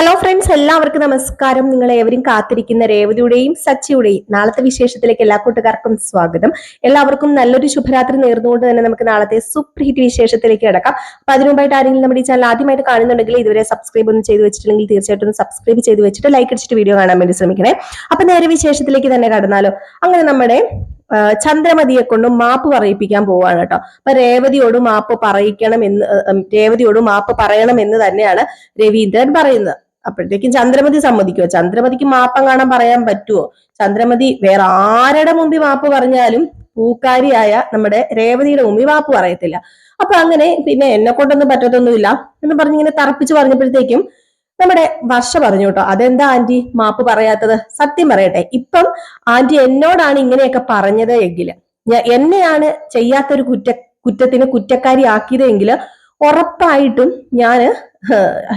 Hello friends, എല്ലാവർക്കും നമസ്കാരം. നിങ്ങൾ ഏവരും കാത്തിരിക്കുന്ന രേവതിയുടെയും സച്ചിയുടെയും നാളത്തെ വിശേഷത്തിലേക്ക് എല്ലാ കൂട്ടുകാർക്കും സ്വാഗതം. എല്ലാവർക്കും നല്ലൊരു ശുഭരാത്രി നേർന്നുകൊണ്ട് തന്നെ നമുക്ക് നാളത്തെ സൂപ്പർ ഹിറ്റ് വിശേഷത്തിലേക്ക് കിടക്കാം. അപ്പൊ അതിനു മുമ്പായിട്ട് ആരെങ്കിലും നമ്മുടെ ഈ ചാനൽ ആദ്യമായിട്ട് കാണുന്നുണ്ടെങ്കിൽ ഇതുവരെ സബ്സ്ക്രൈബ് ഒന്നും ചെയ്ത് വെച്ചിട്ടുണ്ടെങ്കിൽ തീർച്ചയായിട്ടും സബ്സ്ക്രൈബ് ചെയ്ത് വെച്ചിട്ട് ലൈക്ക് അടിച്ചിട്ട് വീഡിയോ കാണാൻ വേണ്ടി ശ്രമിക്കണേ. അപ്പൊ നേരെ വിശേഷത്തിലേക്ക് തന്നെ കടന്നാലോ. അങ്ങനെ നമ്മുടെ ചന്ദ്രമതിയെ കൊണ്ടും മാപ്പ് പറയിപ്പിക്കാൻ പോവാണ് കേട്ടോ. അപ്പൊ രേവതിയോട് മാപ്പ് പറയണം എന്ന് തന്നെയാണ് രവീന്ദ്രൻ പറയുന്നത്. അപ്പോഴത്തേക്കും ചന്ദ്രമതി സമ്മതിക്കുമോ? ചന്ദ്രമതിക്ക് മാപ്പം കാണാൻ പറയാൻ പറ്റുമോ? ചന്ദ്രമതി വേറെ ആരുടെ മുമ്പിൽ മാപ്പ് പറഞ്ഞാലും പൂക്കാരിയായ നമ്മുടെ രേവതിയുടെ മുമ്പിൽ മാപ്പ് പറയത്തില്ല. അപ്പൊ അങ്ങനെ പിന്നെ എന്നെ കൊണ്ടൊന്നും പറ്റത്തൊന്നുമില്ല എന്ന് പറഞ്ഞിങ്ങനെ തറപ്പിച്ച് പറഞ്ഞപ്പോഴത്തേക്കും നമ്മുടെ വർഷ പറഞ്ഞു കേട്ടോ, അതെന്താ ആന്റി മാപ്പ് പറയാത്തത്? സത്യം പറയട്ടെ, ഇപ്പം ആന്റി എന്നോടാണ് ഇങ്ങനെയൊക്കെ പറഞ്ഞത് എങ്കിൽ, എന്നെയാണ് ചെയ്യാത്തൊരു കുറ്റത്തിന് കുറ്റക്കാരി ആക്കിയതെങ്കിൽ ഉറപ്പായിട്ടും ഞാന്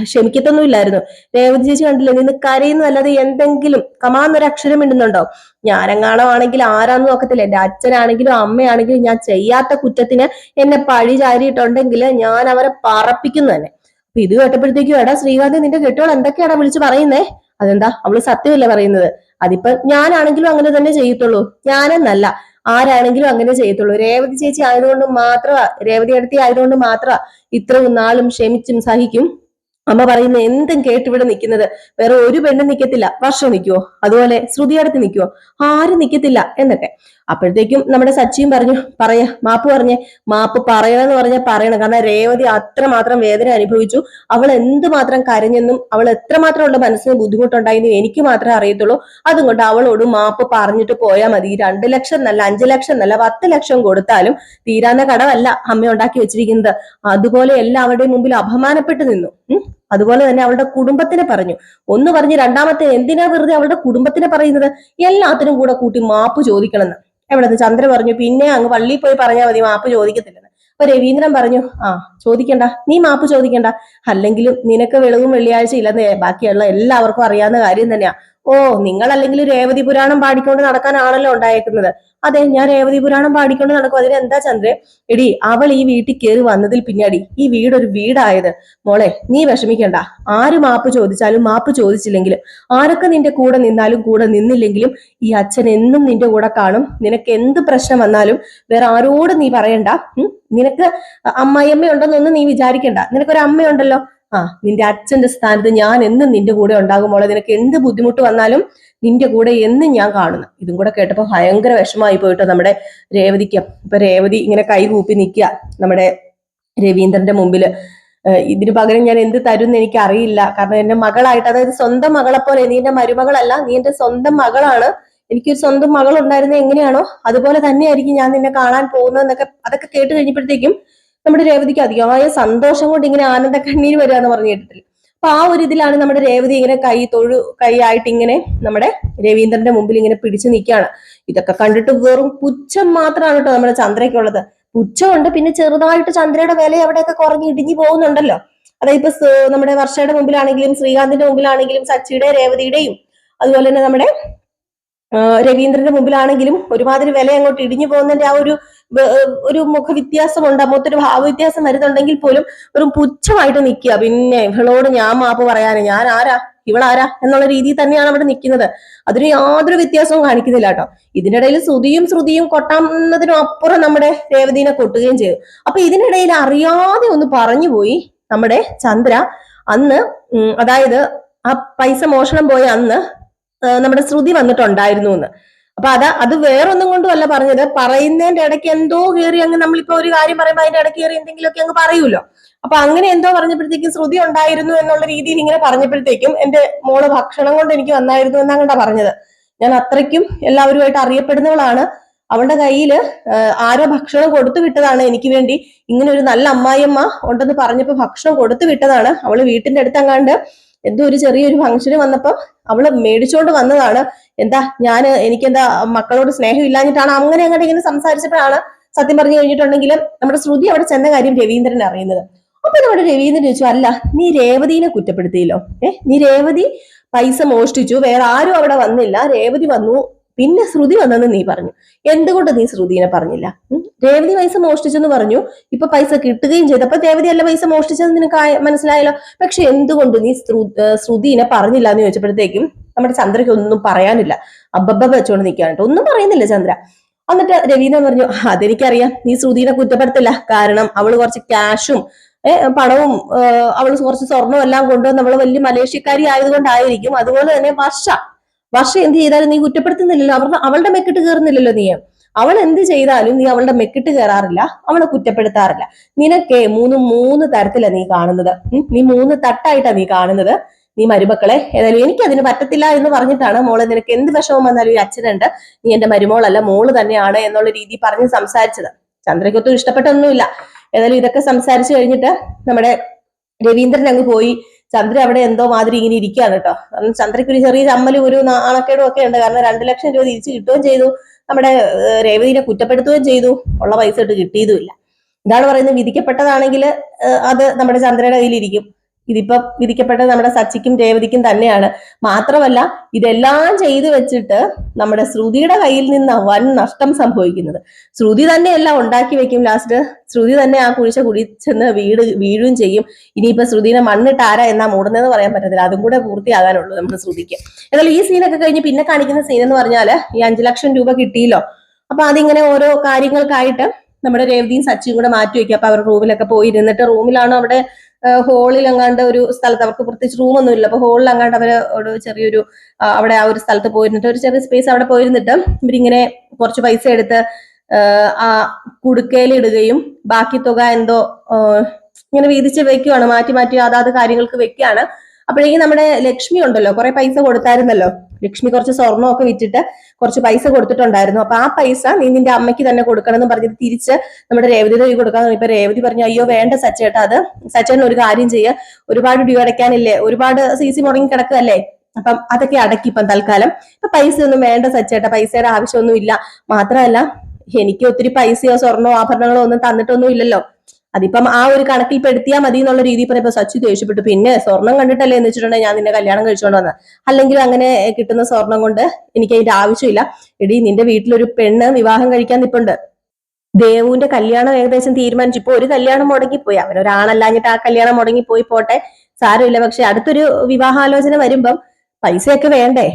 ക്ഷമിക്കത്തൊന്നുമില്ലായിരുന്നു. രേവതി ചേച്ചി കണ്ടില്ലേ, നിന്ന് കരയുന്നതല്ലാതെ എന്തെങ്കിലും കമാന്നൊരു അക്ഷരം ഇടുന്നുണ്ടോ? ഞാനെങ്ങാണോ ആണെങ്കിൽ ആരാന്ന് നോക്കത്തില്ല. എന്റെ അച്ഛനാണെങ്കിലും അമ്മയാണെങ്കിലും ഞാൻ ചെയ്യാത്ത കുറ്റത്തിന് എന്നെ പഴി ചാരിയിട്ടുണ്ടെങ്കിൽ ഞാൻ അവരെ പറപ്പിക്കുന്നു തന്നെ. അപ്പൊ ഇത് കേട്ടപ്പോഴത്തേക്കും, എടാ ശ്രീകാന്ത്, നിന്റെ കെട്ടിയോൾ എന്തൊക്കെയാടാ വിളിച്ച് പറയുന്നേ? അതെന്താ, അവള് സത്യമല്ലേ പറയുന്നത്? അതിപ്പോ ഞാനാണെങ്കിലും അങ്ങനെ തന്നെ ചെയ്യത്തുള്ളൂ. ഞാനെന്നല്ല, ആരാണെങ്കിലും അങ്ങനെ ചെയ്യത്തുള്ളൂ. രേവതി ചേച്ചി ആയതുകൊണ്ട് മാത്രമാ, രേവതി അടുത്തി ആയതുകൊണ്ട് മാത്രമാ ഇത്രയും നാളും ക്ഷമിച്ചും സഹിക്കും അമ്മ പറയുന്ന എന്തും കേട്ടിവിടെ നിൽക്കുന്നത്. വേറെ ഒരു പെണ്ണും നിൽക്കത്തില്ല. വർഷം നിൽക്കുവോ? അതുപോലെ ശ്രുതി അടുത്ത് നിൽക്കുവോ? ആരും നിൽക്കത്തില്ല എന്നൊക്കെ. അപ്പോഴത്തേക്കും നമ്മുടെ സച്ചിയും പറഞ്ഞു, മാപ്പ് പറഞ്ഞേ. മാപ്പ് പറയണമെന്ന് പറഞ്ഞാൽ പറയണം. കാരണം രേവതി അത്രമാത്രം വേദന അനുഭവിച്ചു. അവൾ എന്തുമാത്രം കരഞ്ഞെന്നും അവൾ എത്രമാത്രം ഉള്ള മനസ്സിന് ബുദ്ധിമുട്ടുണ്ടായെന്നും എനിക്ക് മാത്രമേ അറിയത്തുള്ളൂ. അതുകൊണ്ട് അവളോട് മാപ്പ് പറഞ്ഞിട്ട് പോയാൽ മതി. 2 ലക്ഷം എന്നല്ല, 5 ലക്ഷം എന്നല്ല, 10 ലക്ഷം കൊടുത്താലും തീരാന്ന കടമല്ല അമ്മ ഉണ്ടാക്കി വെച്ചിരിക്കുന്നത്. അതുപോലെ എല്ലാവരുടെയും മുമ്പിൽ അപമാനപ്പെട്ടു നിന്നു. അതുപോലെ തന്നെ അവളുടെ കുടുംബത്തിനെ പറഞ്ഞു. ഒന്ന് പറഞ്ഞ് രണ്ടാമത്തെ എന്തിനാ വെറുതെ അവളുടെ കുടുംബത്തിനെ പറയുന്നത്? എല്ലാത്തിനും കൂടെ കൂട്ടി മാപ്പ് ചോദിക്കണമെന്ന്. എവിടെ ചന്ദ്ര പറഞ്ഞു, പിന്നെ അങ്ങ് പള്ളിയിൽ പോയി പറഞ്ഞാൽ മതി, മാപ്പ് ചോദിക്കത്തില്ലെന്ന്. അപ്പൊ രവീന്ദ്രൻ പറഞ്ഞു, ചോദിക്കണ്ട, നീ മാപ്പ് ചോദിക്കണ്ട. അല്ലെങ്കിലും നിനക്ക് വെളിവും വെള്ളിയാഴ്ച ഇല്ലെന്ന് ബാക്കിയുള്ള എല്ലാവർക്കും അറിയാവുന്ന കാര്യം തന്നെയാ. ഓ, നിങ്ങൾ അല്ലെങ്കിൽ രേവതി പുരാണം പാടിക്കൊണ്ട് നടക്കാനാണല്ലോ ഉണ്ടായേക്കുന്നത്. അതെ, ഞാൻ രേവതി പുരാണം പാടിക്കൊണ്ട് നടക്കും. അതിനെന്താ ചന്ദ്രേ? എടി, അവൾ ഈ വീട്ടിൽ കയറി വന്നതിൽ പിന്നാടി ഈ വീടൊരു വീടായത്. മോളെ, നീ വിഷമിക്കണ്ട. ആര് മാപ്പ് ചോദിച്ചാലും മാപ്പ് ചോദിച്ചില്ലെങ്കിലും, ആരൊക്കെ നിന്റെ കൂടെ നിന്നാലും കൂടെ നിന്നില്ലെങ്കിലും ഈ അച്ഛൻ എന്നും നിന്റെ കൂടെ കാണും. നിനക്ക് എന്ത് പ്രശ്നം വന്നാലും വേറെ ആരോടും നീ പറയണ്ട. നിനക്ക് അമ്മായിയമ്മ ഉണ്ടെന്നൊന്നും നീ വിചാരിക്കണ്ട. നിനക്കൊരു അമ്മയുണ്ടല്ലോ. നിന്റെ അച്ഛന്റെ സ്ഥാനത്ത് ഞാൻ എന്നും നിന്റെ കൂടെ ഉണ്ടാകും മോളെ. നിനക്ക് എന്ത് ബുദ്ധിമുട്ട് വന്നാലും നിന്റെ കൂടെ എന്നും ഞാൻ കാണുന്നു. ഇതും കൂടെ കേട്ടപ്പോ ഭയങ്കര വിഷമമായി പോയിട്ടോ നമ്മുടെ രേവതിക്ക്. ഇപ്പൊ രേവതി ഇങ്ങനെ കൈകൂപ്പി നിൽക്കുക നമ്മുടെ രവീന്ദ്രന്റെ മുമ്പില്. ഇതിനു പകരം ഞാൻ എന്ത് തരും എന്ന് എനിക്ക് അറിയില്ല. കാരണം എന്റെ മകളായിട്ട്, അതായത് സ്വന്തം മകളെ പോലെ, നീ എന്റെ മരുമകളല്ല, നീ എന്റെ സ്വന്തം മകളാണ്. എനിക്കൊരു സ്വന്തം മകൾ ഉണ്ടായിരുന്നത് എങ്ങനെയാണോ അതുപോലെ തന്നെയായിരിക്കും ഞാൻ നിന്നെ കാണാൻ പോകുന്നതെന്നൊക്കെ അതൊക്കെ കേട്ട് കഴിഞ്ഞപ്പോഴത്തേക്കും നമ്മുടെ രേവതിക്ക് അതിയായ സന്തോഷം കൊണ്ട് ഇങ്ങനെ ആനന്ദ കണ്ണീര് വരിക എന്ന് പറഞ്ഞു കേട്ടിട്ടില്ല. അപ്പൊ ആ ഒരു ഇതിലാണ് നമ്മുടെ രേവതി ഇങ്ങനെ കൈയായിട്ട് ഇങ്ങനെ നമ്മുടെ രവീന്ദ്രന്റെ മുമ്പിൽ ഇങ്ങനെ പിടിച്ചു നിൽക്കുകയാണ്. ഇതൊക്കെ കണ്ടിട്ട് വെറും പുച്ഛം മാത്രമാണ് കേട്ടോ നമ്മുടെ ചന്ദ്രയ്ക്കുള്ളത്. പുച്ഛമുണ്ട്, പിന്നെ ചെറുതായിട്ട് ചന്ദ്രയുടെ വില അവിടെയൊക്കെ കുറഞ്ഞ് ഇടിഞ്ഞു പോകുന്നുണ്ടല്ലോ. അതായത് ഇപ്പൊ നമ്മുടെ വർഷയുടെ മുമ്പിലാണെങ്കിലും ശ്രീകാന്തിന്റെ മുമ്പിലാണെങ്കിലും സച്ചിയുടെ രേവതിയുടെയും അതുപോലെ തന്നെ നമ്മുടെ രവീന്ദ്രന്റെ മുമ്പിലാണെങ്കിലും ഒരുമാതിരി വില അങ്ങോട്ട് ഇടിഞ്ഞു പോകുന്നതിന്റെ ആ ഒരു മുഖവ്യത്യാസമുണ്ട്, മൊത്തൊരു ഭാവവ്യത്യാസം വരുന്നുണ്ടെങ്കിൽ പോലും ഒരു പുച്ഛമായിട്ട് നിൽക്കുക. പിന്നെ ഇവളോട് ഞാൻ മാപ്പ് പറയാന്, ഞാൻ ആരാ, ഇവളാരാ എന്നുള്ള രീതിയിൽ തന്നെയാണ് അവിടെ നിൽക്കുന്നത്. അതിന് യാതൊരു വ്യത്യാസവും കാണിക്കുന്നില്ല കേട്ടോ. ഇതിനിടയിൽ ശ്രുതിയും കൊട്ടാന്നതിനും അപ്പുറം നമ്മുടെ രേവതിനെ കൊട്ടുകയും ചെയ്തു. അപ്പൊ ഇതിനിടയിൽ അറിയാതെ ഒന്ന് പറഞ്ഞു പോയി നമ്മുടെ ചന്ദ്ര അന്ന്, അതായത് ആ പൈസ മോഷണം പോയ അന്ന് നമ്മുടെ ശ്രുതി വന്നിട്ടുണ്ടായിരുന്നു എന്ന്. അപ്പൊ അത് വേറൊന്നും കൊണ്ടും അല്ല പറഞ്ഞത്. പറയുന്നതിന്റെ ഇടയ്ക്ക് എന്തോ കയറി അങ്ങ്, നമ്മളിപ്പോ ഒരു കാര്യം പറയുമ്പോൾ അതിന്റെ ഇടയ്ക്ക് കയറി എന്തെങ്കിലുമൊക്കെ അങ്ങ് പറയൂലോ. അപ്പൊ അങ്ങനെ എന്തോ പറഞ്ഞപ്പോഴത്തേക്കും ശ്രുതി ഉണ്ടായിരുന്നു എന്നുള്ള രീതിയിൽ ഇങ്ങനെ പറഞ്ഞപ്പോഴത്തേക്കും എന്റെ മോള് ഭക്ഷണം കൊണ്ട് എനിക്ക് വന്നായിരുന്നു എന്നങ്ങണ്ടാ പറഞ്ഞത്. ഞാൻ അത്രയ്ക്കും എല്ലാവരുമായിട്ട് അറിയപ്പെടുന്നവളാണ്. അവളുടെ കയ്യില് ആരോ ഭക്ഷണം കൊടുത്തു വിട്ടതാണ് എനിക്ക് വേണ്ടി. ഇങ്ങനെ ഒരു നല്ല അമ്മായിയമ്മ ഉണ്ടെന്ന് പറഞ്ഞപ്പോ ഭക്ഷണം കൊടുത്തു വിട്ടതാണ്. അവള് വീട്ടിന്റെ അടുത്തങ്ങാണ്ട് എന്തോ ഒരു ചെറിയൊരു ഫംഗ്ഷന് വന്നപ്പോ അവള് മേടിച്ചോണ്ട് വന്നതാണ്. എനിക്കെന്താ മക്കളോട് സ്നേഹം ഇല്ലാഞ്ഞിട്ടാണ് അങ്ങനെ ഇങ്ങനെ സംസാരിച്ചപ്പോഴാണ് സത്യം പറഞ്ഞു കഴിഞ്ഞിട്ടുണ്ടെങ്കിൽ നമ്മുടെ ശ്രുതി അവിടെ ചെന്ന കാര്യം രവീന്ദ്രൻ അറിയുന്നത്. അപ്പൊ നമ്മുടെ രവീന്ദ്രൻ ചോദിച്ചു, അല്ല, നീ രേവതിനെ കുറ്റപ്പെടുത്തിയല്ലോ. നീ രേവതി പൈസ മോഷ്ടിച്ചു, വേറെ ആരും അവിടെ വന്നില്ല, രേവതി വന്നു, പിന്നെ ശ്രുതി വന്നെന്ന് നീ പറഞ്ഞു. എന്തുകൊണ്ട് നീ ശ്രുതിനെ പറഞ്ഞില്ല? രേവതി പൈസ മോഷ്ടിച്ചെന്ന് പറഞ്ഞു, ഇപ്പൊ പൈസ കിട്ടുകയും ചെയ്തു. അപ്പൊ രേവതി അല്ല പൈസ മോഷ്ടിച്ചെന്ന് നിനക്ക് മനസ്സിലായല്ലോ. പക്ഷെ എന്തുകൊണ്ട് നീ ശ്രുതിനെ പറഞ്ഞില്ല എന്ന് ചോദിച്ചപ്പോഴത്തേക്കും നമ്മുടെ ചന്ദ്രയ്ക്ക് ഒന്നും പറയാനില്ല. അബ്ബബ്ബ വെച്ചോണ്ട് നിൽക്കാനായിട്ട് ഒന്നും പറയുന്നില്ല ചന്ദ്ര. എന്നിട്ട് രവീന്ദ്രൻ പറഞ്ഞു, അതെനിക്കറിയാം, നീ ശ്രുതിനെ കുറ്റപ്പെടുത്തില്ല. കാരണം അവള് കുറച്ച് ക്യാഷും പണവും അവള് കുറച്ച് സ്വർണ്ണവും എല്ലാം കൊണ്ടുവന്ന് അവള് വലിയ മലേഷ്യക്കാരി ആയതുകൊണ്ടായിരിക്കും. അതുപോലെ തന്നെ വർഷ എന്ത് ചെയ്താലും നീ കുറ്റപ്പെടുത്തുന്നില്ലല്ലോ, അവളുടെ മെക്കിട്ട് കയറുന്നില്ലല്ലോ നീ. അവൾ എന്ത് ചെയ്താലും നീ അവളുടെ മെക്കിട്ട് കയറാറില്ല, അവളെ കുറ്റപ്പെടുത്താറില്ല. നിനക്ക് മൂന്ന് തരത്തിലാണ് നീ കാണുന്നത്. നീ 3 തട്ടായിട്ടാണ് നീ കാണുന്നത്. നീ മരുമക്കളെ ഏതായാലും എനിക്ക് അതിന് പറ്റത്തില്ല എന്ന് പറഞ്ഞിട്ടാണ് മോളെ, നിനക്ക് എന്ത് വിഷമം വന്നാലും ഈ അച്ഛനുണ്ട്, നീ എന്റെ മരുമോളല്ല മോള് തന്നെയാണ് എന്നുള്ള രീതി പറഞ്ഞ് സംസാരിച്ചത്. ചന്ദ്രയ്ക്കൊത്തും ഇഷ്ടപ്പെട്ടൊന്നുമില്ല. ഏതായാലും ഇതൊക്കെ സംസാരിച്ചു കഴിഞ്ഞിട്ട് നമ്മുടെ രവീന്ദ്രൻ അങ്ങ് പോയി. ചന്ദ്ര അവിടെ എന്തോ മാതിരി ഇങ്ങനെ ഇരിക്കുകയാണ് കേട്ടോ. കാരണം ചന്ദ്രയ്ക്ക് ഒരു ചെറിയ ചമ്മലും ഒരു നാണക്കേടും ഒക്കെ ഉണ്ട്. കാരണം 2 ലക്ഷം രൂപ തിരിച്ചു കിട്ടുകയും ചെയ്തു, നമ്മുടെ രേവതിനെ കുറ്റപ്പെടുത്തുകയും ചെയ്തു, ഉള്ള പൈസ ഇട്ട് കിട്ടിയതുമില്ല. ഇതാണ് പറയുന്നത്, വിധിക്കപ്പെട്ടതാണെങ്കിൽ അത് നമ്മുടെ ചന്ദ്രയുടെ കയ്യിലിരിക്കും. ഇതിപ്പോ വിധിക്കപ്പെട്ടത് നമ്മുടെ സച്ചിക്കും രേവതിക്കും തന്നെയാണ്. മാത്രമല്ല ഇതെല്ലാം ചെയ്തു വെച്ചിട്ട് നമ്മുടെ ശ്രുതിയുടെ കയ്യിൽ നിന്ന് വൻ നഷ്ടം സംഭവിക്കുന്നത്. ശ്രുതി തന്നെയെല്ലാം ഉണ്ടാക്കി വെക്കും. ലാസ്റ്റ് ശ്രുതി തന്നെ ആ കുഴിച്ച കുടിച്ചെന്ന് വീഴുകയും ചെയ്യും. ഇനിയിപ്പോ ശ്രുതിനെ മണ്ണിട്ട് ആരാ എന്നാ മൂടുന്നതെന്ന് പറയാൻ പറ്റത്തില്ല. അതും കൂടെ പൂർത്തിയാകാനുള്ളൂ നമ്മുടെ ശ്രുതിക്ക്. എന്നാലും ഈ സീനൊക്കെ കഴിഞ്ഞ് പിന്നെ കാണിക്കുന്ന സീൻ എന്ന് പറഞ്ഞാല് ഈ 5 ലക്ഷം രൂപ കിട്ടിയല്ലോ. അപ്പൊ അതിങ്ങനെ ഓരോ കാര്യങ്ങൾക്കായിട്ട് നമ്മുടെ രേവതിയും സച്ചിയും കൂടെ മാറ്റി വെക്കുക. അപ്പൊ അവർ റൂമിലൊക്കെ പോയി ഇരുന്നിട്ട്, റൂമിലാണ് അവിടെ ഹോളിൽ അങ്ങാണ്ട് ഒരു സ്ഥലത്ത്, അവർക്ക് പ്രത്യേകിച്ച് റൂമൊന്നും ഇല്ല, അപ്പൊ ഹോളിൽ അങ്ങാണ്ട് അവര് ഒരു ചെറിയൊരു അവിടെ ആ ഒരു സ്ഥലത്ത് പോയിരുന്നിട്ട്, ഒരു ചെറിയ സ്പേസ് അവിടെ പോയിരുന്നിട്ട് ഇവരിങ്ങനെ കുറച്ച് പൈസ എടുത്ത് ആ കുടുക്കയിൽ ഇടുകയും ബാക്കി തുക എന്തോ ഇങ്ങനെ വീതിച്ച് വെക്കുകയാണ്, മാറ്റി മാറ്റി അതാത് കാര്യങ്ങൾക്ക് വെക്കുകയാണ്. അപ്പോഴേക്കും നമ്മുടെ ലക്ഷ്മി ഉണ്ടല്ലോ, കുറെ പൈസ കൊടുത്തായിരുന്നല്ലോ. ലക്ഷ്മി കുറച്ച് സ്വർണ്ണമൊക്കെ വിറ്റിട്ട് കുറച്ച് പൈസ കൊടുത്തിട്ടുണ്ടായിരുന്നു. അപ്പൊ ആ പൈസ നീ നിന്റെ അമ്മയ്ക്ക് തന്നെ കൊടുക്കണം എന്ന് പറഞ്ഞിട്ട് തിരിച്ച് നമ്മുടെ രേവതിയുടെ കൈ കൊടുക്കാൻ. ഇപ്പൊ രേവതി പറഞ്ഞു, അയ്യോ വേണ്ട സച്ചേട്ടാ, അത് സച്ചേട്ടൻ ഒരു കാര്യം ചെയ്യുക, ഒരുപാട് ഡ്യൂ അടയ്ക്കാനില്ലേ, ഒരുപാട് CC മുടങ്ങി കിടക്കുകയല്ലേ, അപ്പം അതൊക്കെ അടക്കി ഇപ്പം തൽക്കാലം. ഇപ്പൊ പൈസ ഒന്നും വേണ്ട സച്ചേട്ടാ, പൈസയുടെ ആവശ്യമൊന്നും ഇല്ല. മാത്രമല്ല എനിക്ക് ഒത്തിരി പൈസയോ സ്വർണ്ണമോ ആഭരണങ്ങളോ ഒന്നും തന്നിട്ടൊന്നും ഇല്ലല്ലോ, അതിപ്പം ആ ഒരു കണക്കിൽ പെടുത്തിയാൽ മതി എന്നുള്ള രീതിയിൽ പറയുമ്പോ സച്ചി ദേഷ്യപ്പെട്ടു. പിന്നെ സ്വർണം കണ്ടിട്ടല്ലേ എന്ന് വെച്ചിട്ടുണ്ടെങ്കിൽ ഞാൻ നിന്നെ കല്യാണം കഴിച്ചുകൊണ്ട് വന്നത്, അല്ലെങ്കിൽ അങ്ങനെ കിട്ടുന്ന സ്വർണം കൊണ്ട് എനിക്ക് അതിന്റെ ആവശ്യമില്ല. എടി നിന്റെ വീട്ടിലൊരു പെണ്ണ് വിവാഹം കഴിക്കാൻ നിപ്പുണ്ട്. ദേവുവിന്റെ കല്യാണം ഏകദേശം തീരുമാനിച്ചു. ഇപ്പൊ ഒരു കല്യാണം മുടങ്ങിപ്പോയി, അവനൊരാണല്ലാഞ്ഞിട്ട് ആ കല്യാണം മുടങ്ങിപ്പോയി, പോട്ടെ സാരമില്ല. പക്ഷെ അടുത്തൊരു വിവാഹാലോചന വരുമ്പം പൈസയൊക്കെ വേണ്ടേ?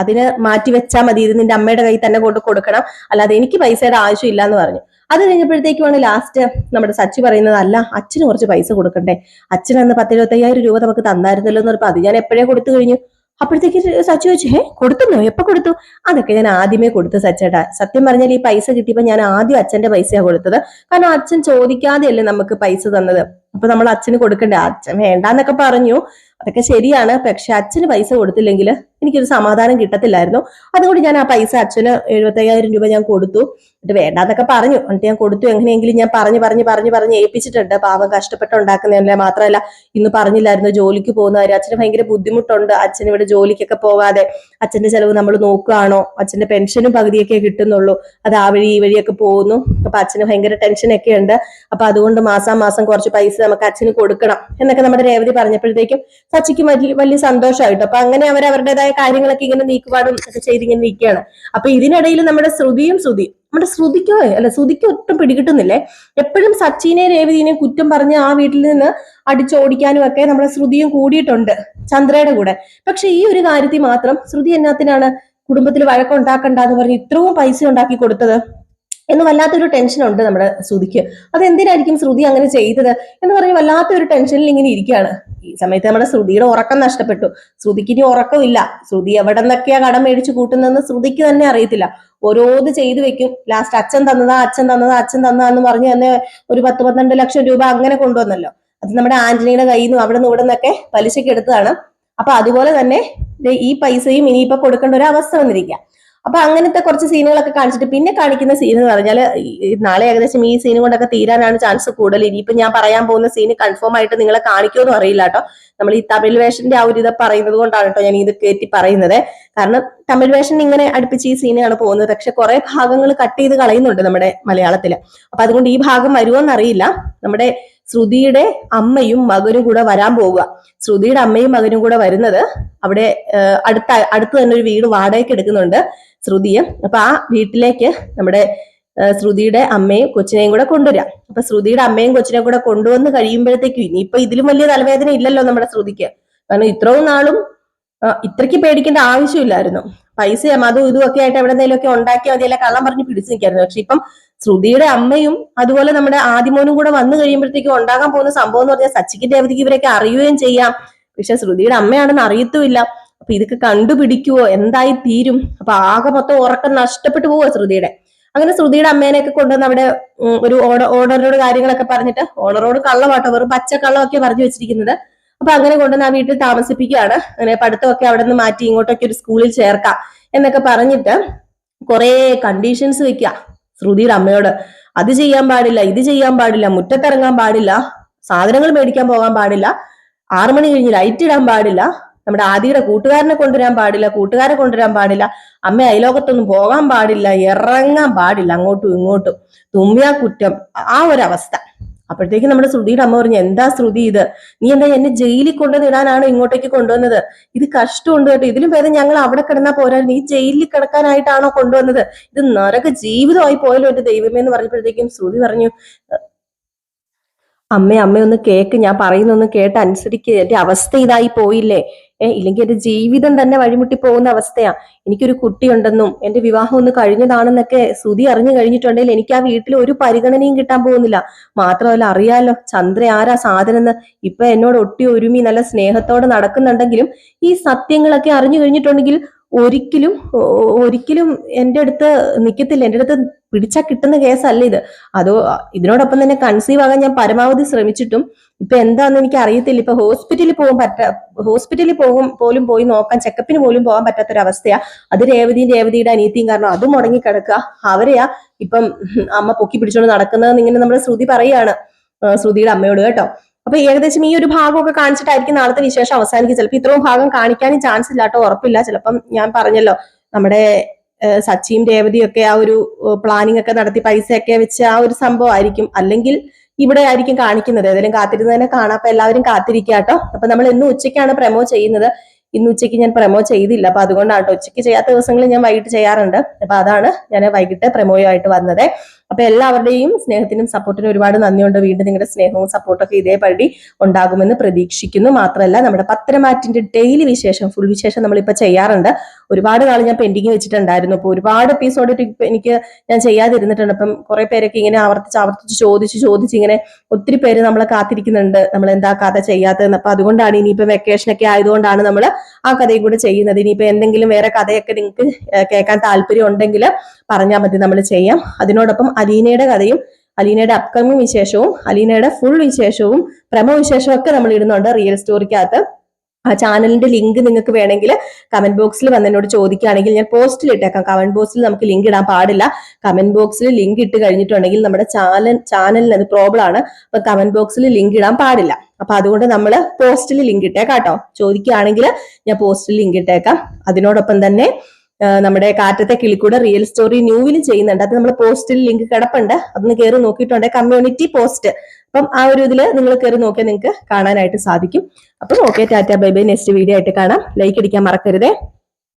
അതിന് മാറ്റി വെച്ചാൽ മതി, ഇത് നിന്റെ അമ്മയുടെ കയ്യിൽ തന്നെ കൊണ്ട് കൊടുക്കണം, അല്ലാതെ എനിക്ക് പൈസയുടെ ആവശ്യമില്ല എന്ന് പറഞ്ഞു. അത് കഴിഞ്ഞപ്പോഴത്തേക്കുമാണ് ലാസ്റ്റ് നമ്മുടെ സച്ചി പറയുന്നത്, അല്ല അച്ഛന് കുറച്ച് പൈസ കൊടുക്കണ്ടേ, അച്ഛൻ അന്ന് 10,25,000 രൂപ നമുക്ക് തന്നായിരുന്നല്ലോ എന്ന് പറഞ്ഞപ്പോൾ അത് ഞാൻ എപ്പോഴേ കൊടുത്തു കഴിഞ്ഞു. അപ്പോഴത്തേക്ക് സച്ചി ചോദിച്ചു, കൊടുത്തുന്നോ, എപ്പോ കൊടുത്തു? അതൊക്കെ ഞാൻ ആദ്യമേ കൊടുത്തു സച്ചേട്ടാ. സത്യം പറഞ്ഞാൽ ഈ പൈസ കിട്ടിയപ്പോ ഞാൻ ആദ്യം അച്ഛന്റെ പൈസയാണ് കൊടുത്തത്. കാരണം അച്ഛൻ ചോദിക്കാതെയല്ലേ നമുക്ക് പൈസ തന്നത്, അപ്പൊ നമ്മൾ അച്ഛന് കൊടുക്കണ്ടേ. അച്ഛൻ വേണ്ടാന്നൊക്കെ പറഞ്ഞു, അതൊക്കെ ശരിയാണ്. പക്ഷെ അച്ഛന് പൈസ കൊടുത്തില്ലെങ്കിൽ എനിക്കൊരു സമാധാനം കിട്ടത്തില്ലായിരുന്നു. അതുകൊണ്ട് ഞാൻ ആ പൈസ അച്ഛന് 75,000 രൂപ ഞാൻ കൊടുത്തു. എന്നിട്ട് വേണ്ടാന്നൊക്കെ പറഞ്ഞു, എന്നിട്ട് ഞാൻ കൊടുത്തു. എങ്ങനെയെങ്കിലും ഞാൻ പറഞ്ഞ് ഏൽപ്പിച്ചിട്ടുണ്ട്. പാവം കഷ്ടപ്പെട്ടുണ്ടാക്കുന്നതല്ലേ. മാത്രമല്ല ഇന്ന് പറഞ്ഞില്ലായിരുന്നു ജോലിക്ക് പോകുന്ന കാര്യം, അച്ഛന് ഭയങ്കര ബുദ്ധിമുട്ടുണ്ട്. അച്ഛൻ ഇവിടെ ജോലിക്കൊക്കെ പോകാതെ അച്ഛന്റെ ചെലവ് നമ്മൾ നോക്കുകയാണോ, അച്ഛന്റെ പെൻഷനും പകുതിയൊക്കെ കിട്ടുന്നുള്ളൂ, അത് ആ വഴി ഈ വഴിയൊക്കെ പോകുന്നു. അപ്പൊ അച്ഛന് ഭയങ്കര ടെൻഷനൊക്കെ ഉണ്ട്. അപ്പൊ അതുകൊണ്ട് മാസം കുറച്ച് പൈസ നമുക്ക് അച്ഛന് കൊടുക്കണം എന്നൊക്കെ നമ്മുടെ രേവതി പറഞ്ഞപ്പോഴത്തേക്കും സച്ചിക്ക് വലിയ സന്തോഷമായിട്ടോ. അപ്പൊ അങ്ങനെ അവരവരുടേതായ കാര്യങ്ങളൊക്കെ ഇങ്ങനെ നീക്കുപാടും ഒക്കെ ചെയ്തിങ്ങനെ നിൽക്കുകയാണ്. അപ്പൊ ഇതിനിടയിൽ നമ്മുടെ ശ്രുതിക്ക് ഒട്ടും പിടികിട്ടുന്നില്ലേ. എപ്പോഴും സച്ചിനെ രേവതിനെ കുറ്റം പറഞ്ഞ് ആ വീട്ടിൽ നിന്ന് അടിച്ചോടിക്കാനും ഒക്കെ നമ്മുടെ ശ്രുതിയും കൂടിയിട്ടുണ്ട് ചന്ദ്രയുടെ കൂടെ. പക്ഷെ ഈ ഒരു കാര്യത്തിൽ മാത്രം ശ്രുതി എന്നാത്തിനാണ് കുടുംബത്തിൽ വഴക്കുണ്ടാക്കണ്ടെന്ന് പറഞ്ഞ് ഇത്രയും പൈസ ഉണ്ടാക്കി കൊടുത്തത് എന്ന് വല്ലാത്തൊരു ടെൻഷൻ ഉണ്ട് നമ്മുടെ ശ്രുതിക്ക്. അതെന്തിനായിരിക്കും ശ്രുതി അങ്ങനെ ചെയ്തത് എന്ന് പറഞ്ഞ് വല്ലാത്തൊരു ടെൻഷനിൽ ഇങ്ങനെ ഇരിക്കുകയാണ്. ഈ സമയത്ത് നമ്മുടെ ശ്രുതിയുടെ ഉറക്കം നഷ്ടപ്പെട്ടു. ശ്രുതിക്ക് ഇനി ഉറക്കമില്ല. ശ്രുതി എവിടെ നിന്നൊക്കെയാ കടം മേടിച്ചു കൂട്ടുന്നതെന്ന് ശ്രുതിക്ക് തന്നെ അറിയത്തില്ല. ഓരോത് ചെയ്തു വെക്കും. ലാസ്റ്റ് അച്ഛൻ തന്നതാന്ന് പറഞ്ഞ് തന്നെ ഒരു 10-12 ലക്ഷം രൂപ അങ്ങനെ കൊണ്ടുവന്നല്ലോ. അത് നമ്മുടെ ആന്റണിയുടെ കയ്യിൽ നിന്നും അവിടെ നിന്ന് ഇവിടെ നിന്നൊക്കെ പലിശയ്ക്ക് എടുത്തതാണ്. അപ്പൊ അതുപോലെ തന്നെ ഈ പൈസയും ഇനിയിപ്പോ കൊടുക്കേണ്ട ഒരു അവസ്ഥ വന്നിരിക്കുക. അപ്പൊ അങ്ങനത്തെ കുറച്ച് സീനുകളൊക്കെ കാണിച്ചിട്ട് പിന്നെ കാണിക്കുന്ന സീൻ എന്ന് പറഞ്ഞാൽ നാളെ ഏകദേശം ഈ സീനും കൊണ്ടൊക്കെ തീരാനാണ് ചാൻസ് കൂടുതൽ. ഇനിയിപ്പോ ഞാൻ പറയാൻ പോകുന്ന സീന് കൺഫേം ആയിട്ട് നിങ്ങളെ കാണിക്കുമെന്ന് അറിയില്ല കേട്ടോ. നമ്മൾ ഈ തമിഴ് വേഷന്റെ ആ ഒരു ഇത് പറയുന്നത് കൊണ്ടാണ് കേട്ടോ ഞാൻ ഇത് കയറ്റി പറയുന്നത്. കാരണം തമിഴ് വേഷൻ ഇങ്ങനെ അടുപ്പിച്ച് ഈ സീനാണ് പോകുന്നത്. പക്ഷെ കുറെ ഭാഗങ്ങൾ കട്ട് ചെയ്ത് കളയുന്നുണ്ട് നമ്മുടെ മലയാളത്തില്. അപ്പൊ അതുകൊണ്ട് ഈ ഭാഗം വരുമോന്ന് അറിയില്ല. നമ്മുടെ ശ്രുതിയുടെ അമ്മയും മകനും കൂടെ വരാൻ പോവുക. ശ്രുതിയുടെ അമ്മയും മകനും കൂടെ വരുന്നത് അവിടെ അടുത്ത് തന്നെ ഒരു വീട് വാടകയ്ക്ക് എടുക്കുന്നുണ്ട് ശ്രുതിയെ. അപ്പൊ ആ വീട്ടിലേക്ക് നമ്മുടെ ശ്രുതിയുടെ അമ്മയും കൊച്ചിനെയും കൂടെ കൊണ്ടുവരാം. അപ്പൊ ശ്രുതിയുടെ അമ്മയും കൊച്ചിനെയും കൂടെ കൊണ്ടുവന്ന് കഴിയുമ്പോഴത്തേക്കും ഇനിയിപ്പൊ ഇതിലും വലിയ തലവേദന ഇല്ലല്ലോ നമ്മുടെ ശ്രുതിക്ക്. കാരണം ഇത്രയും നാളും ഇത്രയ്ക്ക് പേടിക്കേണ്ട ആവശ്യമില്ലായിരുന്നു. പൈസയും അതും ഇതും ഒക്കെ ആയിട്ട് എവിടെന്നെങ്കിലും ഒക്കെ ഉണ്ടാക്കിയാൽ മതി, അല്ല കള്ളം പറഞ്ഞ് പിടിച്ചു നിൽക്കായിരുന്നു. പക്ഷെ ഇപ്പം ശ്രുതിയുടെ അമ്മയും അതുപോലെ നമ്മുടെ ആദിമോനും കൂടെ വന്നു കഴിയുമ്പോഴത്തേക്കും ഉണ്ടാകാൻ പോകുന്ന സംഭവം എന്ന് പറഞ്ഞാൽ സച്ചിക്ക് രേവതിക്ക് ഇവരൊക്കെ അറിയുകയും ചെയ്യാം. പക്ഷെ ശ്രുതിയുടെ അമ്മയാണെന്ന് അറിയത്തുമില്ല. അപ്പൊ ഇതൊക്കെ കണ്ടുപിടിക്കുവോ, എന്തായി തീരും? അപ്പൊ ആകെ മൊത്തം ഉറക്കം നഷ്ടപ്പെട്ടു പോവോ ശ്രുതിയുടെ. അങ്ങനെ ശ്രുതിയുടെ അമ്മേനെയൊക്കെ കൊണ്ടുവന്ന് അവിടെ ഒരു ഓണറോട് കാര്യങ്ങളൊക്കെ പറഞ്ഞിട്ട്, ഓണറോട് കള്ളമാട്ടോ, വെറും പച്ച കള്ളമൊക്കെ പറഞ്ഞു വെച്ചിരിക്കുന്നത്. അപ്പൊ അങ്ങനെ കൊണ്ടുവന്ന് ആ വീട്ടിൽ താമസിപ്പിക്കുകയാണ്. അങ്ങനെ പഠിത്തമൊക്കെ അവിടെ നിന്ന് മാറ്റി ഇങ്ങോട്ടൊക്കെ ഒരു സ്കൂളിൽ ചേർക്കാം എന്നൊക്കെ പറഞ്ഞിട്ട് കുറെ കണ്ടീഷൻസ് വെക്കുക ശ്രുതിയുടെ അമ്മയോട്. അത് ചെയ്യാൻ പാടില്ല, ഇത് ചെയ്യാൻ പാടില്ല, മുറ്റത്തിറങ്ങാൻ പാടില്ല, സാധനങ്ങൾ മേടിക്കാൻ പോകാൻ പാടില്ല, 6 മണി കഴിഞ്ഞ് ലൈറ്റ് ഇടാൻ പാടില്ല, നമ്മുടെ ആദിയുടെ കൂട്ടുകാരനെ കൊണ്ടുവരാൻ പാടില്ല, കൂട്ടുകാരെ കൊണ്ടുവരാൻ പാടില്ല, അമ്മ അയലോകത്തൊന്നും പോകാൻ പാടില്ല, ഇറങ്ങാൻ പാടില്ല അങ്ങോട്ടും ഇങ്ങോട്ടും, തുമ്മിയാ കുറ്റം, ആ ഒരവസ്ഥ. അപ്പോഴത്തേക്കും നമ്മുടെ ശ്രുതിയുടെ അമ്മ പറഞ്ഞു, എന്താ ശ്രുതി ഇത്, നീ എന്താ എന്നെ ജയിലിൽ കൊണ്ടുവന്നിടാനാണ് ഇങ്ങോട്ടേക്ക് കൊണ്ടുവന്നത്? ഇത് കഷ്ടമുണ്ട് കേട്ടോ, ഇതിലും ഭേദം ഞങ്ങൾ അവിടെ കിടന്നാ പോരായിരുന്നു, ഈ ജയിലിൽ കിടക്കാനായിട്ടാണോ കൊണ്ടുവന്നത്? ഇത് നരക ജീവിതമായി പോയല്ലോ എന്റെ ദൈവമേ എന്ന് പറഞ്ഞപ്പോഴത്തേക്കും ശ്രുതി പറഞ്ഞു, അമ്മയൊന്ന് കേക്ക്, ഞാൻ പറയുന്നൊന്ന് കേട്ട് അനുസരിക്കുക, എന്റെ അവസ്ഥ ഇതായി പോയില്ലേ, ഇല്ലെങ്കിൽ എന്റെ ജീവിതം തന്നെ വഴിമുട്ടി പോകുന്ന അവസ്ഥയാ. എനിക്കൊരു കുട്ടിയുണ്ടെന്നും എന്റെ വിവാഹം ഒന്ന് കഴിഞ്ഞതാണെന്നൊക്കെ ശ്രുതി അറിഞ്ഞു കഴിഞ്ഞിട്ടുണ്ടെങ്കിൽ എനിക്ക് ആ വീട്ടിൽ ഒരു പരിഗണനയും കിട്ടാൻ പോകുന്നില്ല. മാത്രമല്ല അറിയാലോ ചന്ദ്ര ആരാ സാധനെന്ന്. ഇപ്പൊ എന്നോട് ഒട്ടി ഒരുമി നല്ല സ്നേഹത്തോടെ നടക്കുന്നുണ്ടെങ്കിലും ഈ സത്യങ്ങളൊക്കെ അറിഞ്ഞു കഴിഞ്ഞിട്ടുണ്ടെങ്കിൽ ഒരിക്കലും എന്റെ അടുത്ത് നിൽക്കത്തില്ല. എന്റെ അടുത്ത് പിടിച്ചാൽ കിട്ടുന്ന കേസല്ല ഇത്. അതോ ഇതിനോടൊപ്പം തന്നെ കൺസീവ് ആകാൻ ഞാൻ പരമാവധി ശ്രമിച്ചിട്ടും ഇപ്പൊ എന്താന്ന് എനിക്ക് അറിയത്തില്ല. ഇപ്പൊ ഹോസ്പിറ്റലിൽ പോലും പോയി നോക്കാൻ, ചെക്കപ്പിന് പോലും പോകാൻ പറ്റാത്തൊരവസ്ഥയാ. അത് രേവതിയുടെ അനിയത്തിയും കാരണം അതും മുടങ്ങി കിടക്കുക. അവരെയാ ഇപ്പം അമ്മ പൊക്കി പിടിച്ചോണ്ട് നടക്കുന്നതെന്ന് ഇങ്ങനെ നമ്മുടെ ശ്രുതി പറയാണ് ശ്രുതിയുടെ അമ്മയോട് കേട്ടോ. അപ്പൊ ഏകദേശം ഈ ഒരു ഭാഗമൊക്കെ കാണിച്ചിട്ടായിരിക്കും നാളത്തെ വിശേഷം അവസാനിക്കും. ചിലപ്പോൾ ഇത്രയും ഭാഗം കാണിക്കാനും ചാൻസ് ഇല്ല കേട്ടോ, ഉറപ്പില്ല. ചിലപ്പം ഞാൻ പറഞ്ഞല്ലോ നമ്മുടെ സച്ചിയും രേവതിയും ഒക്കെ ആ ഒരു പ്ലാനിങ് ഒക്കെ നടത്തി പൈസയൊക്കെ വെച്ച് ആ ഒരു സംഭവം ആയിരിക്കും. അല്ലെങ്കിൽ ഇവിടെ ആയിരിക്കും കാണിക്കുന്നത്. ഏതായാലും കാത്തിരുന്ന് തന്നെ കാണാം. അപ്പൊ എല്ലാവരും കാത്തിരിക്കുക കേട്ടോ. അപ്പൊ നമ്മൾ ഇന്ന് ഉച്ചയ്ക്കാണ് പ്രമോ ചെയ്യുന്നത്. ഇന്ന് ഉച്ചയ്ക്ക് ഞാൻ പ്രമോ ചെയ്തില്ല. അപ്പൊ അതുകൊണ്ടാണ് കേട്ടോ. ഉച്ചയ്ക്ക് ചെയ്യാത്ത ദിവസങ്ങളിൽ ഞാൻ വൈകിട്ട് ചെയ്യാറുണ്ട്. അപ്പൊ അതാണ് ഞാൻ വൈകിട്ട് പ്രമോയുമായിട്ട് വന്നത്. അപ്പൊ എല്ലാവരുടെയും സ്നേഹത്തിനും സപ്പോർട്ടിനും ഒരുപാട് നന്ദിയുണ്ട്. വീണ്ടും നിങ്ങളുടെ സ്നേഹവും സപ്പോർട്ടൊക്കെ ഇതേപടി ഉണ്ടാകുമെന്ന് പ്രതീക്ഷിക്കുന്നു. മാത്രമല്ല നമ്മുടെ പത്തരമാറ്റിന്റെ ഡെയിലി വിശേഷം, ഫുൾ വിശേഷം നമ്മളിപ്പോ ചെയ്യാറുണ്ട്. ഒരുപാട് നാൾ ഞാൻ പെൻഡിങ് വെച്ചിട്ടുണ്ടായിരുന്നു. അപ്പൊ ഒരുപാട് എപ്പിസോഡ് എനിക്ക് ഞാൻ ചെയ്യാതിരുന്നിട്ടുണ്ട്. അപ്പം കുറെ പേരൊക്കെ ഇങ്ങനെ ആവർത്തിച്ച് ചോദിച്ച് ഇങ്ങനെ ഒത്തിരി പേര് നമ്മളെ കാത്തിരിക്കുന്നുണ്ട്, നമ്മൾ എന്താ കഥ ചെയ്യാത്തതെന്ന്. അപ്പൊ അതുകൊണ്ടാണ് ഇനിയിപ്പോ വെക്കേഷനൊക്കെ ആയതുകൊണ്ടാണ് നമ്മൾ ആ കഥയും കൂടെ ചെയ്യുന്നത്. ഇനിയിപ്പോ എന്തെങ്കിലും വേറെ കഥയൊക്കെ നിങ്ങൾക്ക് കേൾക്കാൻ താല്പര്യം ഉണ്ടെങ്കിൽ പറഞ്ഞാൽ മതി, നമ്മൾ ചെയ്യാം. അതിനോടൊപ്പം അലീനയുടെ കഥയും അലീനയുടെ അപ്കമിങ് വിശേഷവും അലീനയുടെ ഫുൾ വിശേഷവും പ്രമോ വിശേഷവും ഒക്കെ നമ്മൾ ഇടുന്നുണ്ട് റിയൽ സ്റ്റോറിക്കകത്ത്. ആ ചാനലിന്റെ ലിങ്ക് നിങ്ങൾക്ക് വേണമെങ്കിൽ കമന്റ് ബോക്സിൽ വന്ന് എന്നോട് ചോദിക്കുകയാണെങ്കിൽ ഞാൻ പോസ്റ്റിൽ ഇട്ടേക്കാം. കമന്റ് ബോക്സിൽ നമുക്ക് ലിങ്ക് ഇടാൻ പാടില്ല. കമന്റ് ബോക്സിൽ ലിങ്ക് ഇട്ട് കഴിഞ്ഞിട്ടുണ്ടെങ്കിൽ നമ്മുടെ ചാനലിന് അത് പ്രോബ്ലം ആണ്. അപ്പൊ കമന്റ് ബോക്സിൽ ലിങ്ക് ഇടാൻ പാടില്ല. അപ്പൊ അതുകൊണ്ട് നമ്മൾ പോസ്റ്റിൽ ലിങ്ക് ഇട്ടേക്കാം കേട്ടോ. ചോദിക്കുകയാണെങ്കിൽ ഞാൻ പോസ്റ്റിൽ ലിങ്ക് ഇട്ടേക്കാം. അതിനോടൊപ്പം തന്നെ നമ്മുടെ കാറ്റത്തെ കിളിക്കൂടെ റിയൽ സ്റ്റോറി ന്യൂവിലും ചെയ്യുന്നുണ്ട്. അത് നമ്മൾ പോസ്റ്റിൽ ലിങ്ക് കിടപ്പുണ്ട്, അതൊന്ന് കയറി നോക്കിയിട്ടുണ്ട്. Community post. അപ്പം ആ ഒരു ഇതിൽ നിങ്ങൾ കയറി നോക്കിയാൽ നിങ്ങൾക്ക് കാണാനായിട്ട് സാധിക്കും. അപ്പം okay, Tata bye bye. Next video ആയിട്ട് കാണാം. ലൈക്ക് അടിക്കാൻ മറക്കരുതേ.